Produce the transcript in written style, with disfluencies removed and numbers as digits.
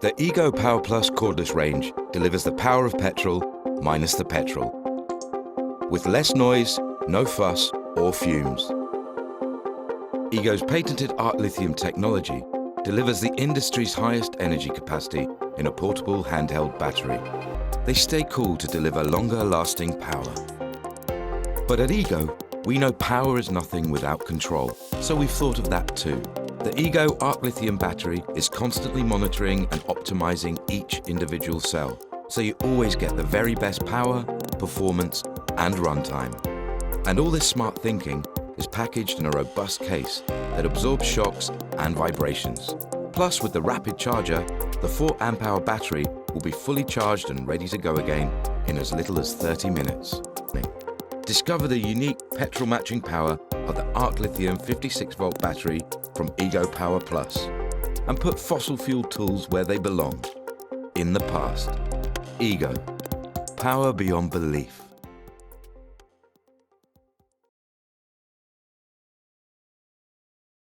The Ego Power Plus cordless range delivers the power of petrol minus the petrol. With less noise, no fuss or fumes. Ego's patented arc lithium technology delivers the industry's highest energy capacity in a portable handheld battery. They stay cool to deliver longer lasting power. But at Ego, we know power is nothing without control, so we've thought of that too. The Ego arc lithium battery is constantly monitoring and optimizing each individual cell, so you always get the very best power, performance, and runtime. And all this smart thinking is packaged in a robust case that absorbs shocks and vibrations. Plus, with the rapid charger, the 4 amp-hour battery will be fully charged and ready to go again in as little as 30 minutes. Discover the unique petrol matching power of the arc lithium 56-volt battery from Ego Power Plus and put fossil fuel tools where they belong, in the past. Ego, power beyond belief.